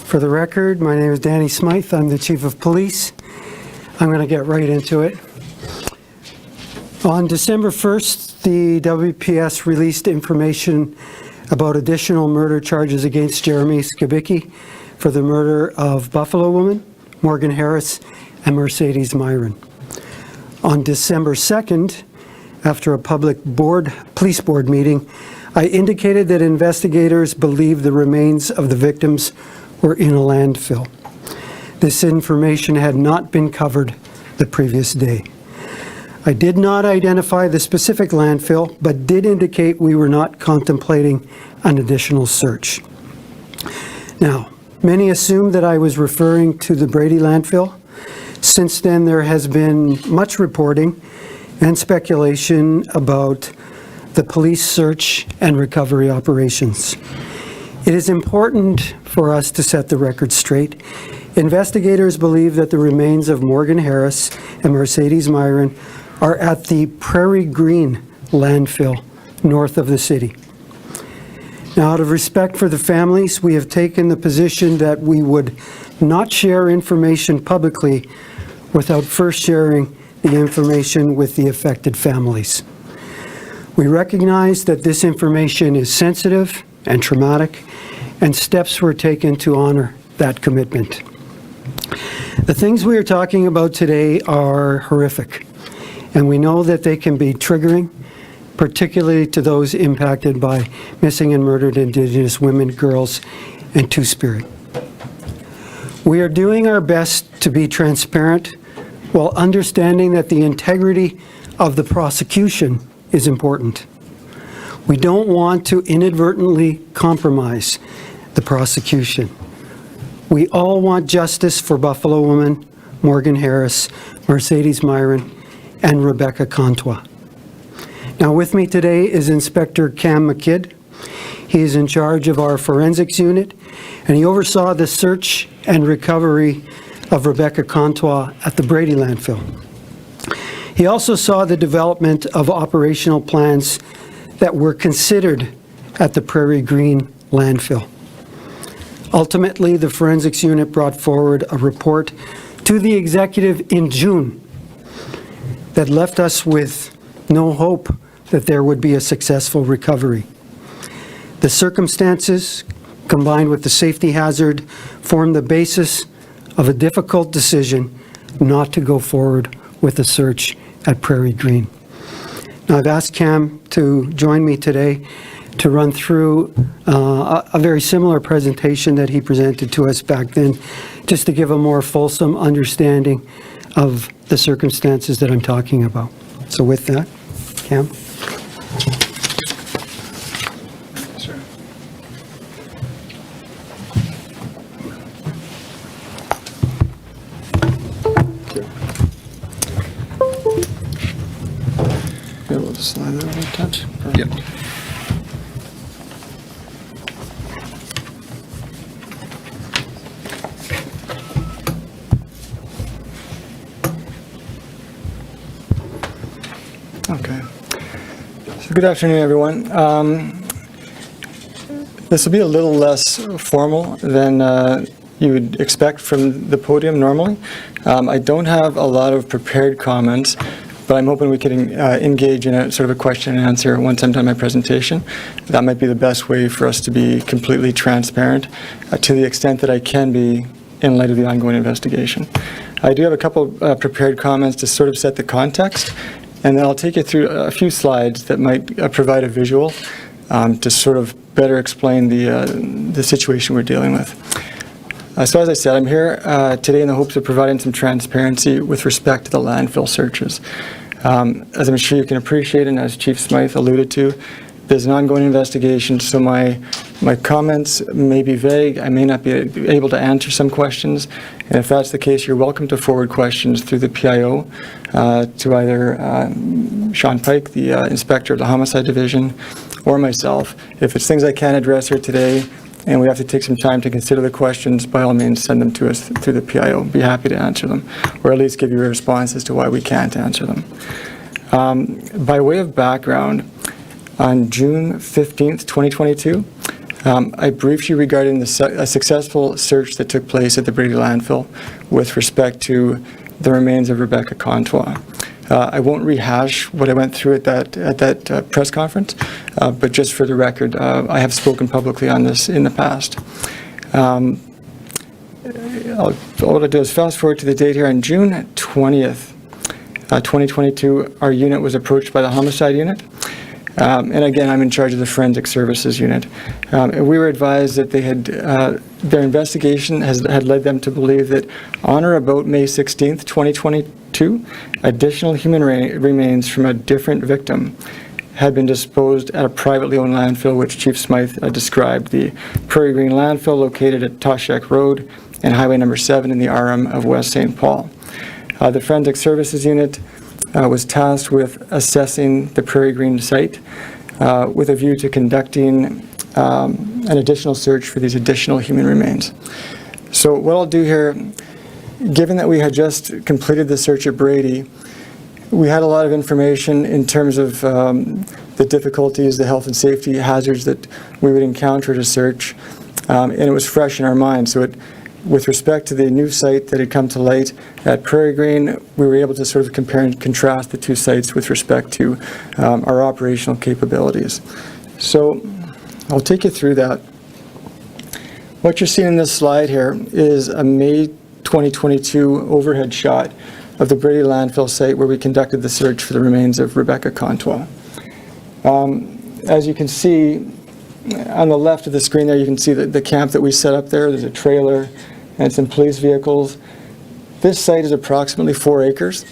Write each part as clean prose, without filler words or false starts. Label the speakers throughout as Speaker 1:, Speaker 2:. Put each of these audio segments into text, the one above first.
Speaker 1: For the record, my name is Danny Smythe. I'm the Chief of Police. I'm going to get right into it. On December 1st, the WPS released information about additional murder charges against Jeremy Skibicki for the murder of Buffalo woman, Morgan Harris, and Mercedes Myron. On December 2nd, after a public police board meeting, I indicated that investigators believed the remains of the victims were in a landfill. This information had not been covered the previous day. I did not identify the specific landfill, but did indicate we were not contemplating an additional search. Now, many assumed that I was referring to the Brady landfill. Since then, there has been much reporting and speculation about the police search and recovery operations. It is important for us to set the record straight. Investigators believe that the remains of Morgan Harris and Mercedes Myron are at the Prairie Green landfill north of the city. Now, out of respect for the families, we have taken the position that we would not share information publicly without first sharing the information with the affected families. We recognize that this information is sensitive and traumatic, and steps were taken to honor that commitment. The things we are talking about today are horrific, and we know that they can be triggering, particularly to those impacted by missing and murdered Indigenous women, girls, and Two-Spirit. We are doing our best to be transparent while understanding that the integrity of the prosecution is important. We don't want to inadvertently compromise the prosecution. We all want justice for Buffalo woman, Morgan Harris, Mercedes Myron, and Rebecca Contois. Now with me today is Inspector Cam McKidd. He is in charge of our forensics unit, and he oversaw the search and recovery of Rebecca Contois at the Brady landfill. He also saw the development of operational plans that were considered at the Prairie Green landfill. Ultimately, the forensics unit brought forward a report to the executive in June that left us with no hope that there would be a successful recovery. The circumstances, combined with the safety hazard, formed the basis of a difficult decision not to go forward with the search at Prairie Green. Now, I've asked Cam to join me today to run through a very similar presentation that he presented to us back then, just to give a more fulsome understanding of the circumstances that I'm talking about. So with that, Cam.
Speaker 2: Slide that over a touch.
Speaker 3: Yep.
Speaker 2: Okay. So good afternoon, everyone. This will be a little less formal than you would expect from the podium normally. I don't have a lot of prepared comments, but I'm hoping we can engage in a sort of a question and answer once I'm done my presentation. That might be the best way for us to be completely transparent to the extent that I can be in light of the ongoing investigation. I do have a couple prepared comments to sort of set the context, and then I'll take you through a few slides that might provide a visual to sort of better explain the situation we're dealing with. So as I said, I'm here today in the hopes of providing some transparency with respect to the landfill searches. As I'm sure you can appreciate, and as Chief Smythe alluded to, there's an ongoing investigation, so my comments may be vague. I may not be able to answer some questions, and if that's the case, you're welcome to forward questions through the PIO to either Sean Pike, the Inspector of the Homicide Division, or myself. If it's things I can't address here today, and we have to take some time to consider the questions, by all means send them to us through the PIO. Be happy to answer them, or at least give you a response as to why we can't answer them. By way of background, on June 15th, 2022, I briefed you regarding a successful search that took place at the Brady landfill with respect to the remains of Rebecca Contois. I won't rehash what I went through at that press conference, but just for the record, I have spoken publicly on this in the past. All I'll do is fast forward to the date here. On June 20th, 2022, our unit was approached by the homicide unit. And again, I'm in charge of the forensic services unit. And we were advised that they had, their investigation had led them to believe that on or about May 16th, 2022, additional human remains from a different victim had been disposed at a privately owned landfill, which Chief Smythe described, the Prairie Green landfill located at Toshek Road and Highway number 7 in the RM of West St. Paul. The Forensic Services Unit was tasked with assessing the Prairie Green site with a view to conducting an additional search for these additional human remains. So what I'll do here, given that we had just completed the search at Brady, we had a lot of information in terms of the difficulties, the health and safety hazards that we would encounter at a search, and it was fresh in our minds. So with respect to the new site that had come to light at Prairie Green, we were able to sort of compare and contrast the two sites with respect to our operational capabilities. So I'll take you through that. What you're seeing in this slide here is a May 2022 overhead shot of the Brady landfill site where we conducted the search for the remains of Rebecca Contois. As you can see, on the left of the screen there, you can see the camp that we set up there. There's a trailer and some police vehicles. This site is approximately 4 acres.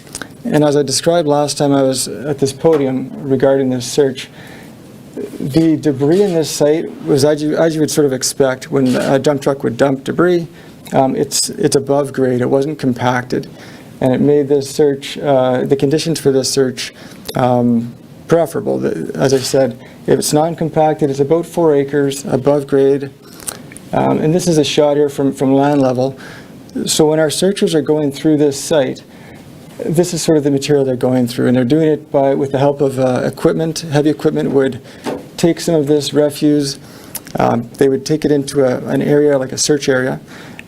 Speaker 2: And as I described last time I was at this podium regarding this search, the debris in this site was, as you would sort of expect, when a dump truck would dump debris, it's above grade. It wasn't compacted. And it made this search, the conditions for this search, preferable. As I said, if it's non-compacted, it's about 4 acres, above grade. And this is a shot here from land level. So when our searchers are going through this site, this is sort of the material they're going through, and they're doing it with the help of equipment. Heavy equipment would take some of this refuse. They would take it into an area, like a search area,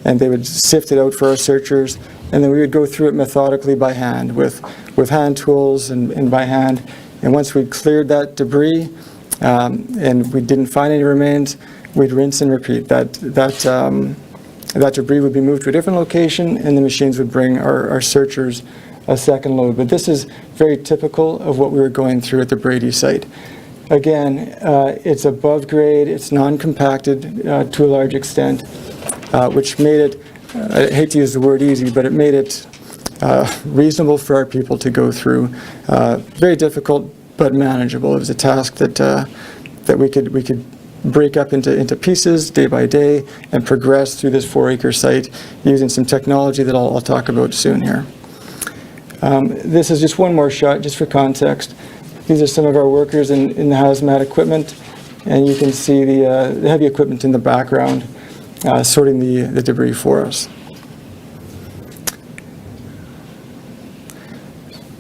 Speaker 2: and they would sift it out for our searchers. And then we would go through it methodically by hand with hand tools and by hand. And once we'd cleared that debris and we didn't find any remains, we'd rinse and repeat. That debris would be moved to a different location, and the machines would bring our searchers a second load. But this is very typical of what we were going through at the Brady site. Again, it's above grade, it's non-compacted to a large extent, which made it, I hate to use the word easy, but it made it reasonable for our people to go through. Very difficult, but manageable. It was a task that we could break up into pieces day by day and progress through this 4-acre site using some technology that I'll talk about soon here. This is just one more shot, just for context. These are some of our workers in the hazmat equipment, and you can see the heavy equipment in the background sorting the debris for us.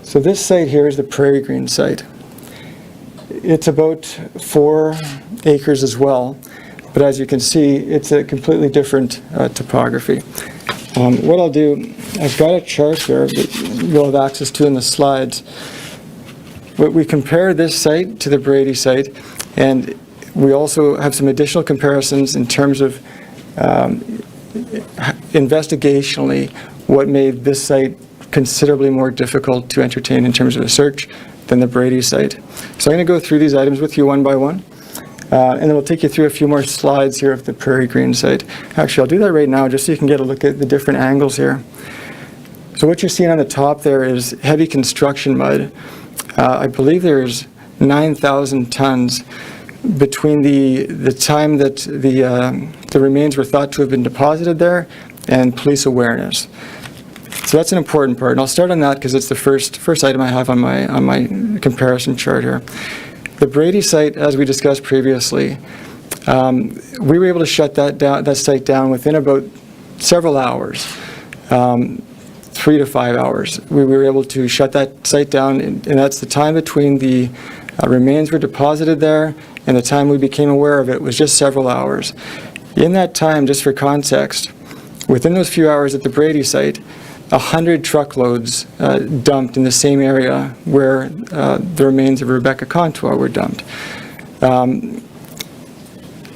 Speaker 2: So this site here is the Prairie Green site. It's about 4 acres as well, but as you can see, it's a completely different topography. What I'll do, I've got a chart here that you'll have access to in the slides. But we compare this site to the Brady site, and we also have some additional comparisons in terms of investigationally what made this site considerably more difficult to entertain in terms of a search than the Brady site. So I'm going to go through these items with you one by one, and then we'll take you through a few more slides here of the Prairie Green site. Actually, I'll do that right now just so you can get a look at the different angles here. So what you're seeing on the top there is heavy construction mud. I believe there's 9,000 tons between the time that the remains were thought to have been deposited there and police awareness. So that's an important part, and I'll start on that because it's the first item I have on my comparison chart here. The Brady site, as we discussed previously, we were able to shut that site down within about several hours. 3 to 5 hours. We were able to shut that site down, and that's the time between the remains were deposited there and the time we became aware of it was just several hours. In that time, just for context, within those few hours at the Brady site, 100 truckloads dumped in the same area where the remains of Rebecca Contois were dumped.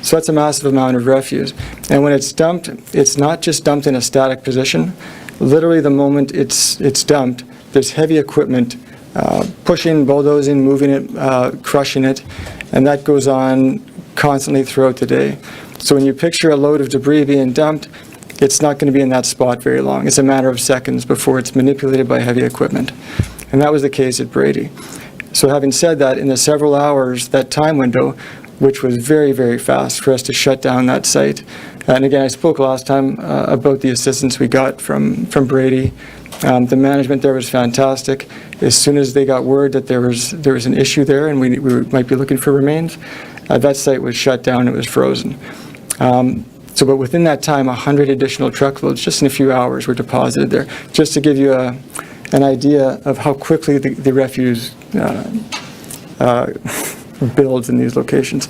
Speaker 2: So that's a massive amount of refuse. And when it's dumped, it's not just dumped in a static position. Literally the moment it's dumped, there's heavy equipment pushing, bulldozing, moving it, crushing it, and that goes on constantly throughout the day. So when you picture a load of debris being dumped, it's not going to be in that spot very long. It's a matter of seconds before it's manipulated by heavy equipment. And that was the case at Brady. So having said that, in the several hours, that time window, which was very, very fast for us to shut down that site. And again, I spoke last time about the assistance we got from Brady. The management there was fantastic. As soon as they got word that there was an issue there and we might be looking for remains, that site was shut down, it was frozen. But within that time, 100 additional truckloads, just in a few hours, were deposited there, just to give you an idea of how quickly the refuse builds in these locations.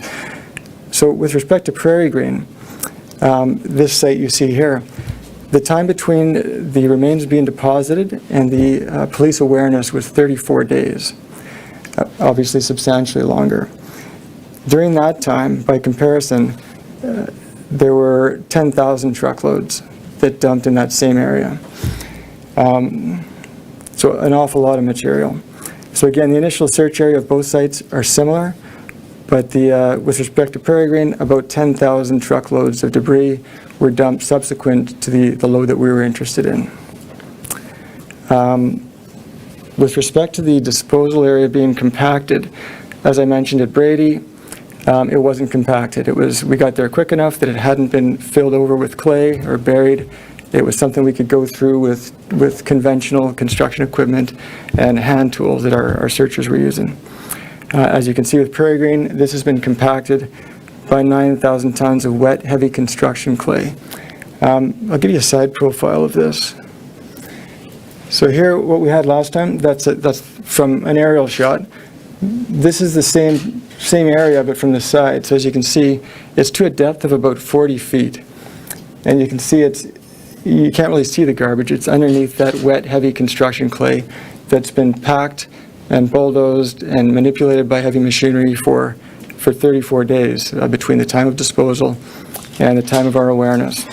Speaker 2: So with respect to Prairie Green, this site you see here, the time between the remains being deposited and the police awareness was 34 days, obviously substantially longer. During that time, by comparison, there were 10,000 truckloads that dumped in that same area. So an awful lot of material. So again, the initial search area of both sites are similar, but with respect to Prairie Green, about 10,000 truckloads of debris were dumped subsequent to the load that we were interested in. With respect to the disposal area being compacted, as I mentioned at Brady, it wasn't compacted. We got there quick enough that it hadn't been filled over with clay or buried. It was something we could go through with conventional construction equipment and hand tools that our searchers were using. As you can see with Prairie Green, this has been compacted by 9,000 tons of wet, heavy construction clay. I'll give you a side profile of this. So here, what we had last time, that's from an aerial shot. This is the same area, but from the side. So as you can see, it's to a depth of about 40 feet. And you can see you can't really see the garbage. It's underneath that wet, heavy construction clay that's been packed and bulldozed and manipulated by heavy machinery for 34 days between the time of disposal and the time of our awareness.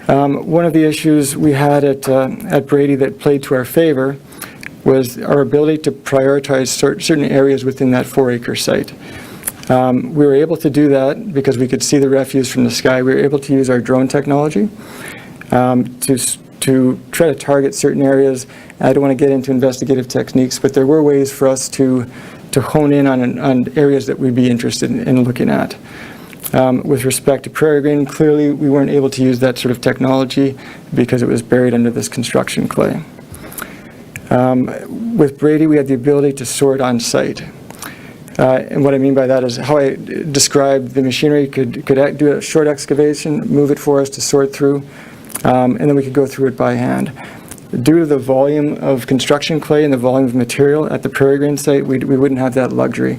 Speaker 2: One of the issues we had at Brady that played to our favor was our ability to prioritize certain areas within that 4-acre site. We were able to do that because we could see the refuse from the sky. We were able to use our drone technology to try to target certain areas. I don't want to get into investigative techniques, but there were ways for us to hone in on areas that we'd be interested in looking at. With respect to Prairie Green, clearly we weren't able to use that sort of technology because it was buried under this construction clay. With Brady, we had the ability to sort on site. And what I mean by that is how I described the machinery could do a short excavation, move it for us to sort through, and then we could go through it by hand. Due to the volume of construction clay and the volume of material at the Prairie Green site, we wouldn't have that luxury.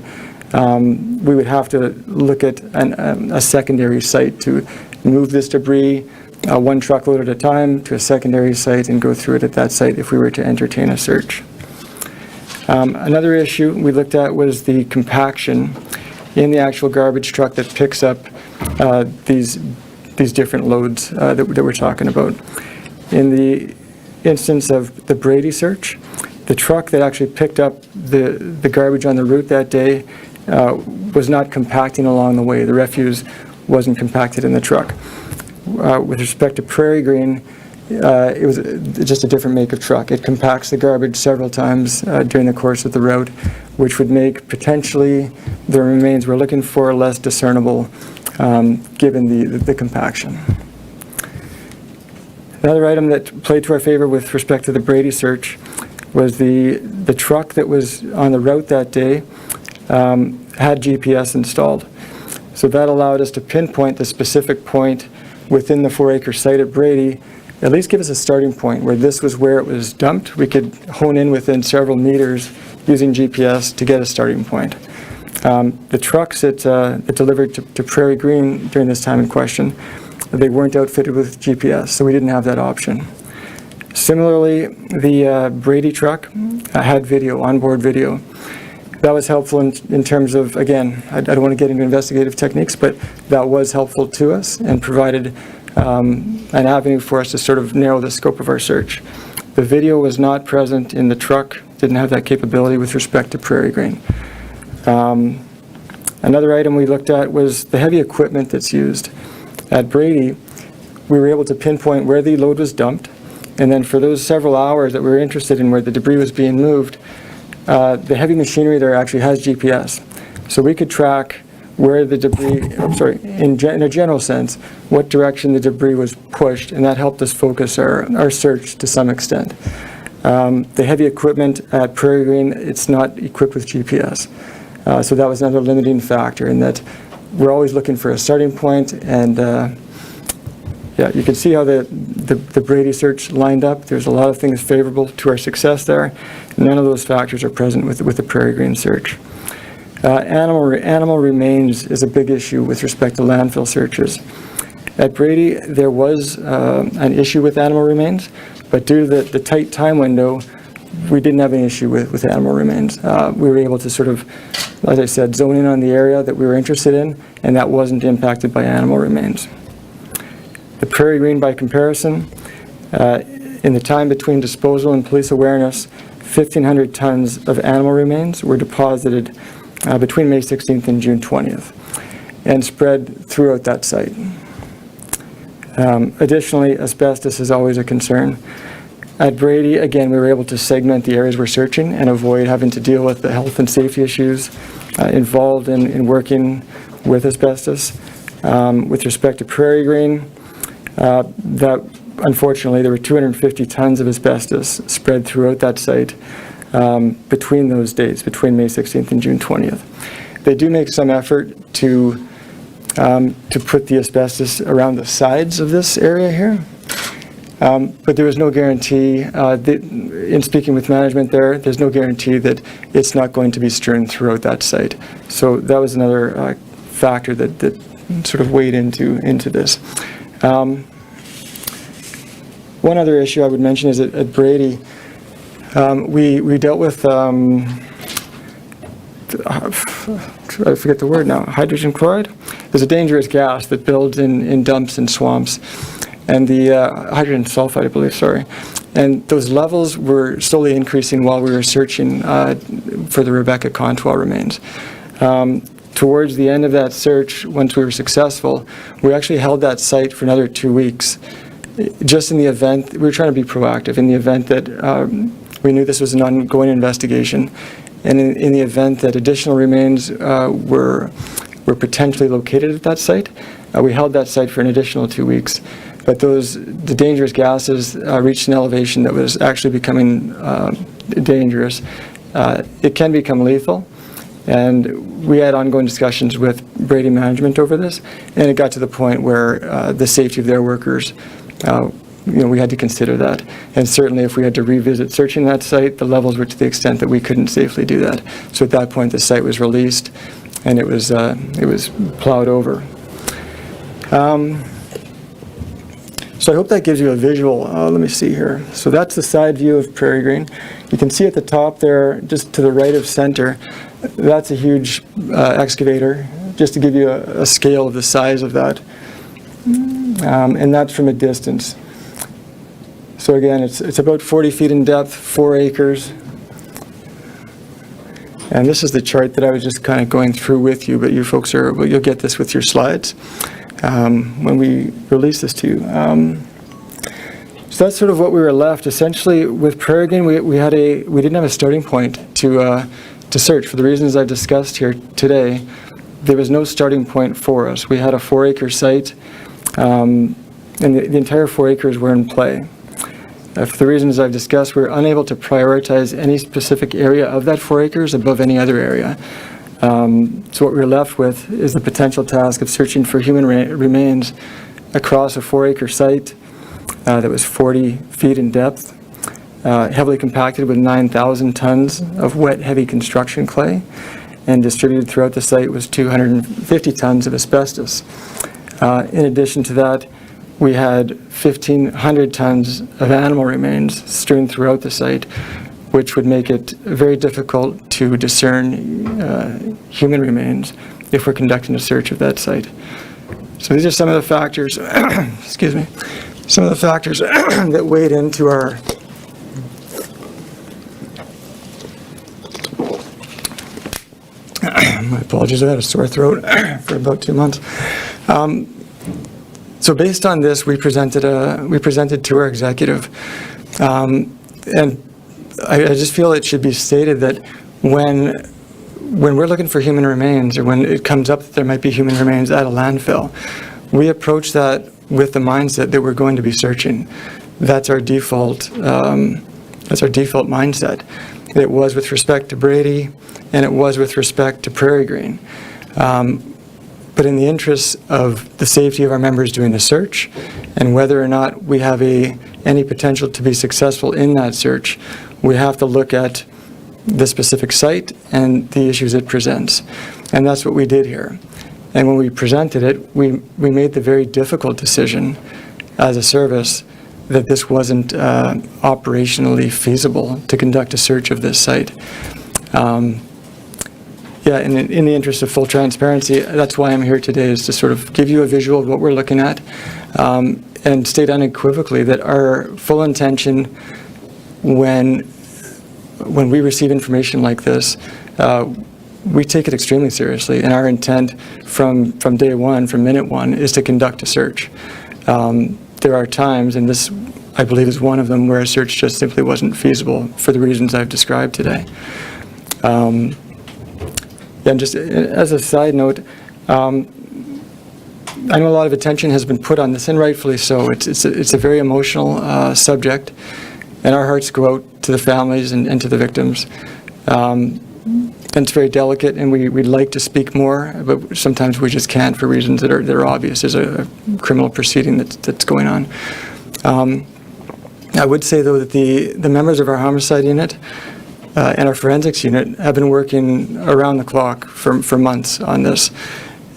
Speaker 2: We would have to look at a secondary site to move this debris one truckload at a time to a secondary site and go through it at that site if we were to entertain a search. Another issue we looked at was the compaction in the actual garbage truck that picks up these different loads that we're talking about. In the instance of the Brady search, the truck that actually picked up the garbage on the route that day was not compacting along the way. The refuse wasn't compacted in the truck. With respect to Prairie Green, it was just a different make of truck. It compacts the garbage several times during the course of the route, which would make potentially the remains we're looking for less discernible given the compaction. Another item that played to our favor with respect to the Brady search was the truck that was on the route that day had GPS installed. So that allowed us to pinpoint the specific point within the 4-acre site at Brady, at least give us a starting point where this was where it was dumped. We could hone in within several meters using GPS to get a starting point. The trucks that delivered to Prairie Green during this time in question, they weren't outfitted with GPS, so we didn't have that option. Similarly, the Brady truck had video, onboard video. That was helpful in terms of, again, I don't want to get into investigative techniques, but that was helpful to us and provided an avenue for us to sort of narrow the scope of our search. The video was not present in the truck, didn't have that capability with respect to Prairie Green. Another item we looked at was the heavy equipment that's used. At Brady, we were able to pinpoint where the load was dumped, and then for those several hours that we were interested in where the debris was being moved, the heavy machinery there actually has GPS. So we could track where the debris, in a general sense, what direction the debris was pushed, and that helped us focus our search to some extent. The heavy equipment at Prairie Green, it's not equipped with GPS. So that was another limiting factor in that we're always looking for a starting point, and yeah, you can see how the Brady search lined up. There's a lot of things favorable to our success there. None of those factors are present with the Prairie Green search. Animal remains is a big issue with respect to landfill searches. At Brady, there was an issue with animal remains, but due to the tight time window, we didn't have an issue with animal remains. We were able to sort of, as I said, zone in on the area that we were interested in, and that wasn't impacted by animal remains. The Prairie Green, by comparison, in the time between disposal and police awareness, 1,500 tons of animal remains were deposited between May 16th and June 20th and spread throughout that site. Additionally, asbestos is always a concern. At Brady, again, we were able to segment the areas we're searching and avoid having to deal with the health and safety issues involved in working with asbestos. With respect to Prairie Green, that unfortunately there were 250 tons of asbestos spread throughout that site between those dates, between May 16th and June 20th. They do make some effort to put the asbestos around the sides of this area here. But there was no guarantee, in speaking with management there's no guarantee that it's not going to be strewn throughout that site. So that was another factor that sort of weighed into this. One other issue I would mention is at Brady, we dealt with, I forget the word now, hydrogen chloride? There's a dangerous gas that builds in dumps and swamps. And the hydrogen sulfide, I believe, sorry. And those levels were slowly increasing while we were searching for the Rebecca Contwell remains. Towards the end of that search, once we were successful, we actually held that site for another 2 weeks. Just in the event, we were trying to be proactive, in the event that we knew this was an ongoing investigation, and in the event that additional remains were potentially located at that site, we held that site for an additional 2 weeks. But the dangerous gases reached an elevation that was actually becoming dangerous. It can become lethal, and we had ongoing discussions with Brady management over this, and it got to the point where the safety of their workers, we had to consider that. And certainly if we had to revisit searching that site, the levels were to the extent that we couldn't safely do that. So at that point, the site was released, and it was plowed over. So I hope that gives you a visual. Let me see here. So that's the side view of Prairie Green. You can see at the top there, just to the right of center, that's a huge excavator, just to give you a scale of the size of that. And that's from a distance. So again, it's about 40 feet in depth, 4 acres. And this is the chart that I was just kind of going through with you, but you folks you'll get this with your slides when we release this to you. So that's sort of what we were left. Essentially, with Prairie Green, we didn't have a starting point to search for the reasons I've discussed here today. There was no starting point for us. We had a 4-acre site, and the entire 4 acres were in play. For the reasons I've discussed, we were unable to prioritize any specific area of that 4 acres above any other area. So what we were left with is the potential task of searching for human remains across a 4-acre site that was 40 feet in depth, heavily compacted with 9,000 tons of wet, heavy construction clay, and distributed throughout the site was 250 tons of asbestos. In addition to that, we had 1,500 tons of animal remains strewn throughout the site, which would make it very difficult to discern human remains if we're conducting a search of that site. So these are some of the factors, excuse me, some of the factors that weighed into our my apologies, I had a sore throat for about 2 months. So based on this, we presented to our executive, and I just feel it should be stated that when we're looking for human remains, or when it comes up that there might be human remains at a landfill, we approach that with the mindset that we're going to be searching. That's our default. That's our default mindset. It was with respect to Brady, and it was with respect to Prairie Green. But in the interest of the safety of our members doing the search, and whether or not we have any potential to be successful in that search, we have to look at the specific site and the issues it presents. And that's what we did here. And when we presented it, we made the very difficult decision as a service that this wasn't operationally feasible to conduct a search of this site. Yeah, and in the interest of full transparency, that's why I'm here today, is to sort of give you a visual of what we're looking at, and state unequivocally that our full intention when we receive information like this, we take it extremely seriously, and our intent from day one, from minute one, is to conduct a search. There are times, and this, I believe, is one of them, where a search just simply wasn't feasible for the reasons I've described today. And just as a side note, I know a lot of attention has been put on this, and rightfully so. It's a very emotional subject, and our hearts go out to the families and to the victims. And it's very delicate, and we'd like to speak more, but sometimes we just can't for reasons that are obvious. There's a criminal proceeding that's going on. I would say, though, that the members of our homicide unit and our forensics unit have been working around the clock for months on this.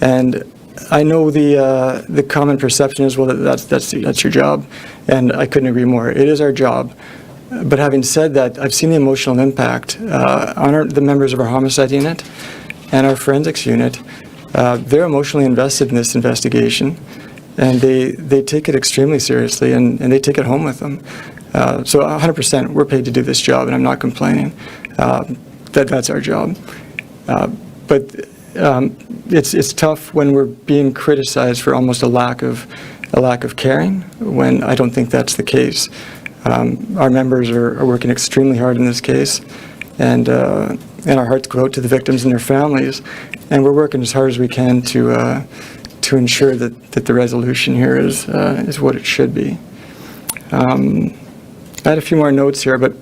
Speaker 2: And I know the common perception is, well, that's your job, and I couldn't agree more. It is our job. But having said that, I've seen the emotional impact on the members of our homicide unit and our forensics unit. They're emotionally invested in this investigation, and they take it extremely seriously, and they take it home with them. So 100%, we're paid to do this job, and I'm not complaining. That's our job. But it's tough when we're being criticized for almost a lack of caring, when I don't think that's the case. Our members are working extremely hard in this case, and our hearts go out to the victims and their families, and we're working as hard as we can to ensure that the resolution here is what it should be. I had a few more notes here, but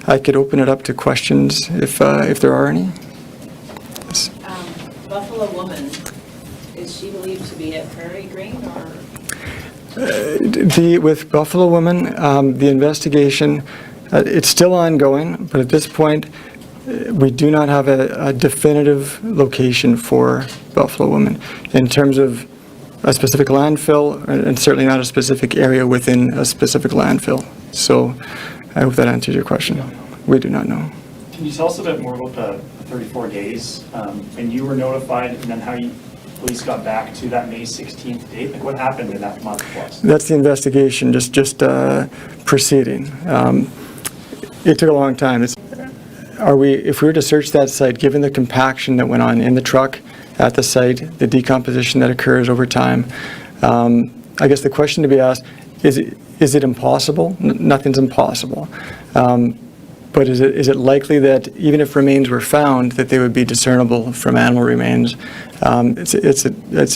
Speaker 2: I could open it up to questions if there are any. Yes.
Speaker 3: Buffalo Woman, is she believed to be at Prairie Green, or?
Speaker 2: With Buffalo Woman, the investigation, it's still ongoing, but at this point, we do not have a definitive location for Buffalo Woman in terms of a specific landfill, and certainly not a specific area within a specific landfill. So I hope that answers your question. We do not know.
Speaker 4: Can you tell us a bit more about the 34 days, and you were notified, and then how police got back to that May 16th date? Like, what happened in that month plus?
Speaker 2: That's the investigation, just proceeding. It took a long time. If we were to search that site, given the compaction that went on in the truck at the site, the decomposition that occurs over time, I guess the question to be asked, is it impossible? Nothing's impossible. But is it likely that even if remains were found, that they would be discernible from animal remains? It's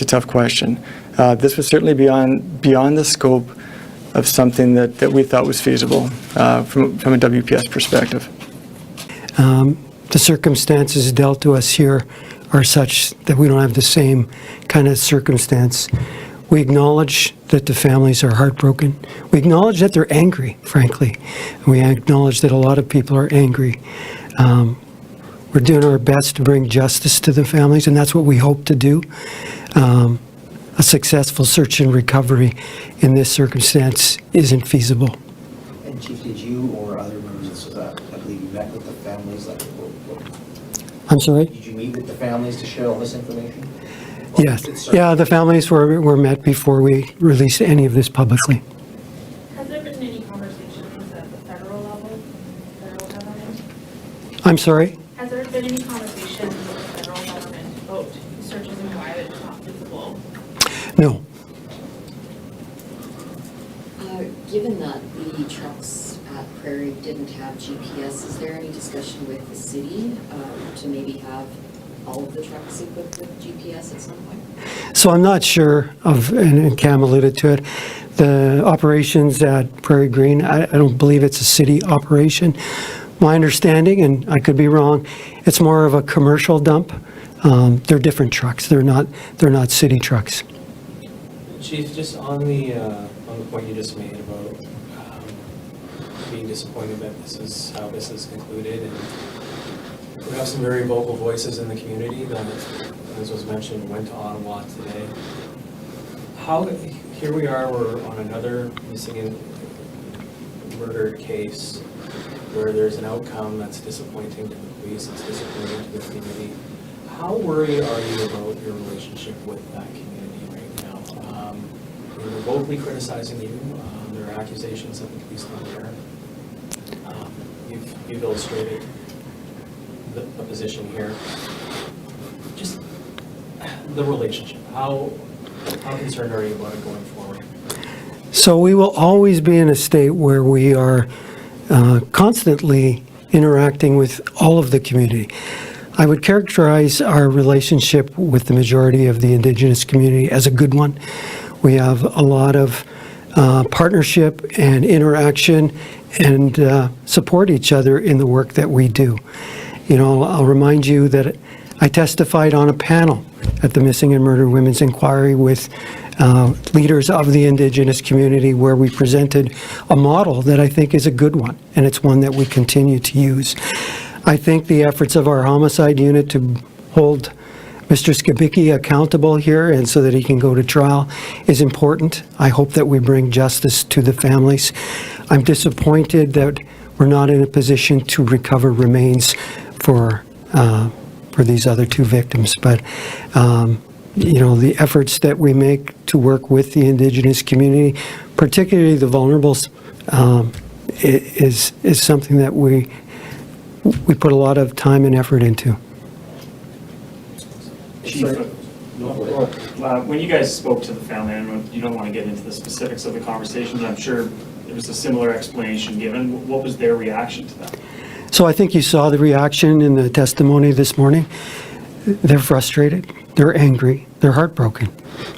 Speaker 2: a tough question. This was certainly beyond the scope of something that we thought was feasible from a WPS perspective.
Speaker 1: The circumstances dealt to us here are such that we don't have the same kind of circumstance. We acknowledge that the families are heartbroken. We acknowledge that they're angry, frankly. And we acknowledge that a lot of people are angry. We're doing our best to bring justice to the families, and that's what we hope to do. A successful search and recovery in this circumstance isn't feasible.
Speaker 5: And Chief, did you or other members of that, I believe you met with the families,
Speaker 1: I'm sorry?
Speaker 5: did you meet with the families to share all this information?
Speaker 1: Yes. Yeah, the families were met before we released any of this publicly.
Speaker 6: Has there been any conversations at the federal level, federal government?
Speaker 1: I'm sorry?
Speaker 6: Has there been any conversations with the federal government about searches and why it's not feasible?
Speaker 1: No.
Speaker 7: Given that the trucks at Prairie didn't have GPS, is there any discussion with the city to maybe have all of the trucks equipped with GPS at some point?
Speaker 1: So I'm not sure of, and Cam alluded to it, the operations at Prairie Green, I don't believe it's a city operation. My understanding, and I could be wrong, it's more of a commercial dump. They're different trucks. They're not city trucks.
Speaker 8: Chief, just on the point you just made about being disappointed that this is how this is concluded, and we have some very vocal voices in the community that, as was mentioned, went to Ottawa today. Here we are, we're on another missing and murdered case where there's an outcome that's disappointing to the police, it's disappointing to the community. How worried are you about your relationship with that community right now? They're vocally criticizing you. There are accusations that the police don't care. You've illustrated the position here. Just the relationship. How concerned are you about it going forward?
Speaker 1: So we will always be in a state where we are constantly interacting with all of the community. I would characterize our relationship with the majority of the Indigenous community as a good one. We have a lot of partnership and interaction and support each other in the work that we do. You know, I'll remind you that I testified on a panel at the Missing and Murdered Women's Inquiry with leaders of the Indigenous community where we presented a model that I think is a good one, and it's one that we continue to use. I think the efforts of our homicide unit to hold Mr. Skibicki accountable here and so that he can go to trial is important. I hope that we bring justice to the families. I'm disappointed that we're not in a position to recover remains for these other two victims, but you know, the efforts that we make to work with the Indigenous community, particularly the vulnerables, is something that we put a lot of time and effort into.
Speaker 4: Chief, when you guys spoke to the family, I know you don't want to get into the specifics of the conversation, but I'm sure there was a similar explanation given. What was their reaction to that?
Speaker 1: So I think you saw the reaction in the testimony this morning. They're frustrated, they're angry, they're heartbroken.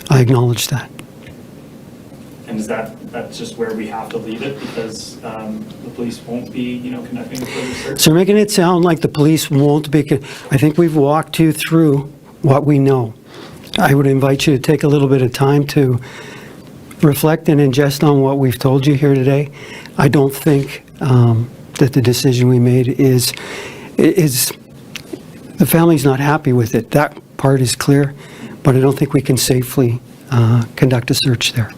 Speaker 1: I acknowledge that.
Speaker 4: And is that's just where we have to leave it because the police won't be, conducting a further search?
Speaker 1: So you're making it sound like the police won't be. I think we've walked you through what we know. I would invite you to take a little bit of time to reflect and ingest on what we've told you here today. I don't think that the decision we made is the family's not happy with it. That part is clear, but I don't think we can safely conduct a search there.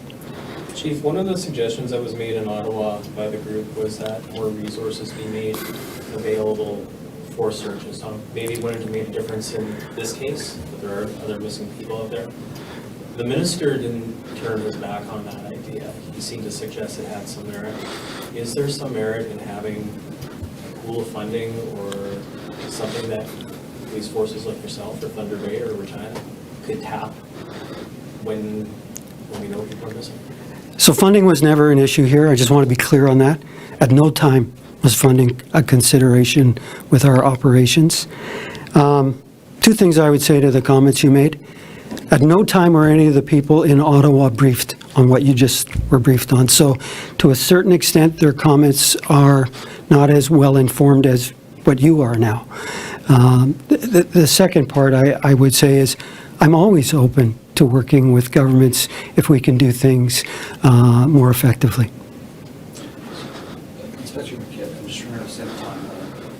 Speaker 8: Chief, one of the suggestions that was made in Ottawa by the group was that more resources be made available for searches. Maybe it wouldn't have made a difference in this case, but there are other missing people out there. The minister didn't turn his back on that idea. He seemed to suggest it had some merit. Is there some merit in having a pool of funding or something that police forces like yourself or Thunder Bay or Regina could tap when we know people are missing?
Speaker 1: So funding was never an issue here. I just want to be clear on that. At no time was funding a consideration with our operations. Two things I would say to the comments you made. At no time were any of the people in Ottawa briefed on what you just were briefed on. So to a certain extent, their comments are not as well informed as what you are now. The second part I would say is I'm always open to working with governments if we can do things more effectively.
Speaker 5: Inspector McKidd, I'm just trying to set time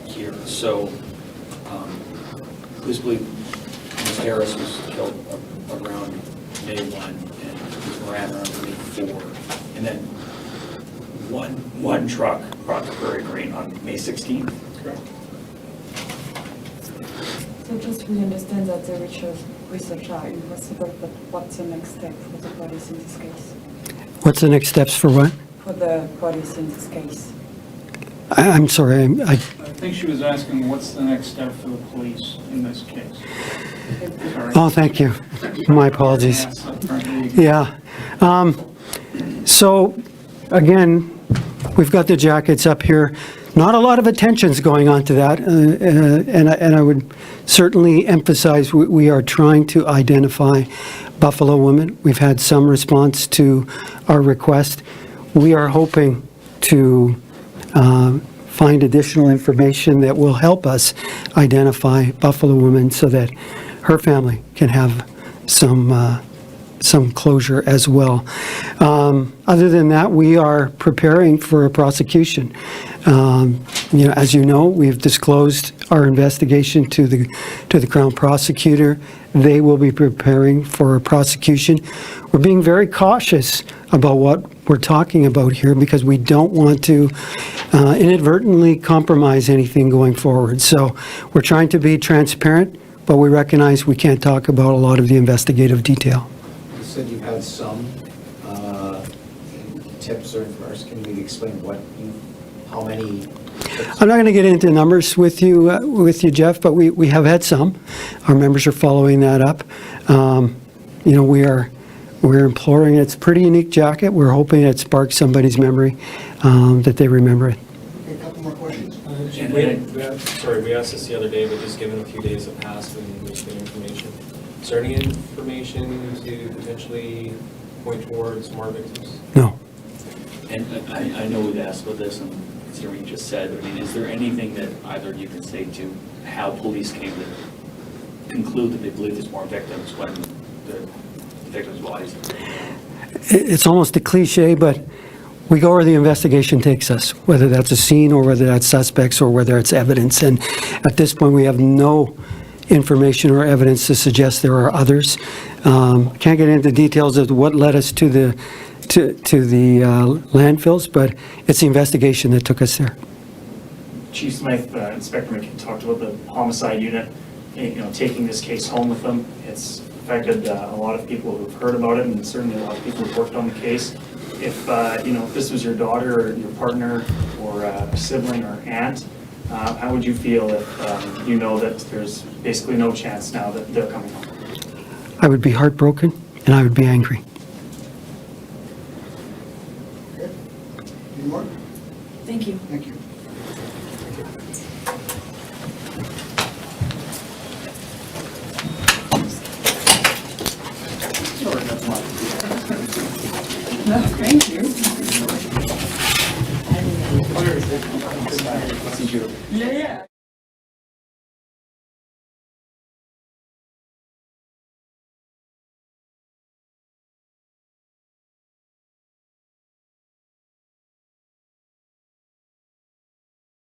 Speaker 5: here. So
Speaker 9: police believe Ms. Harris was killed around May 1 and Ms. Moran around May 4. And then one truck brought to Prairie Green on May 16th. Correct.
Speaker 10: So just we understand that the research are impossible, but what's the next step for the police in this case?
Speaker 1: What's the next steps for what?
Speaker 10: For the police in this case?
Speaker 1: I'm sorry,
Speaker 11: I think she was asking what's the next step for the police in this case. Sorry.
Speaker 1: Oh, thank you. My apologies. Yeah. So, again, we've got the jackets up here. Not a lot of attention's going on to that, and I would certainly emphasize we are trying to identify Buffalo women. We've had some response to our request. We are hoping to find additional information that will help us identify Buffalo women so that her family can have some closure as well. Other than that, we are preparing for a prosecution. As you know, we've disclosed our investigation to the Crown Prosecutor. They will be preparing for a prosecution. We're being very cautious about what we're talking about here because we don't want to inadvertently compromise anything going forward. So we're trying to be transparent, but we recognize we can't talk about a lot of the investigative detail.
Speaker 5: You said you've had some tips or information. Can you explain how many tips?
Speaker 1: I'm not going to get into numbers with you, Jeff, but we have had some. Our members are following that up. We're imploring. It's a pretty unique jacket. We're hoping it sparks somebody's memory, that they remember it.
Speaker 9: A couple more questions.
Speaker 8: We asked this the other day, but just given a few days have passed and there's been information, is there any information to potentially point towards more victims?
Speaker 1: No.
Speaker 12: And I know we've asked about this, and considering you just said, but I mean, is there anything that either of you can say to how police came to conclude that they believe there's more victims when the victims' bodies?
Speaker 1: It's almost a cliche, but we go where the investigation takes us, whether that's a scene or whether that's suspects or whether it's evidence. And at this point, we have no information or evidence to suggest there are others. Can't get into details of what led us to the landfills, but it's the investigation that took us there.
Speaker 4: Chief Smythe, Inspector McKay talked about the homicide unit, taking this case home with them. It's affected a lot of people who've heard about it, and certainly a lot of people who've worked on the case. If this was your daughter or your partner or a sibling or aunt, how would you feel if you know that there's basically no chance now that they're coming home?
Speaker 1: I would be heartbroken and I would be angry.
Speaker 9: Any more?
Speaker 10: Thank you.
Speaker 9: Thank you.
Speaker 10: No, thank you. Yeah.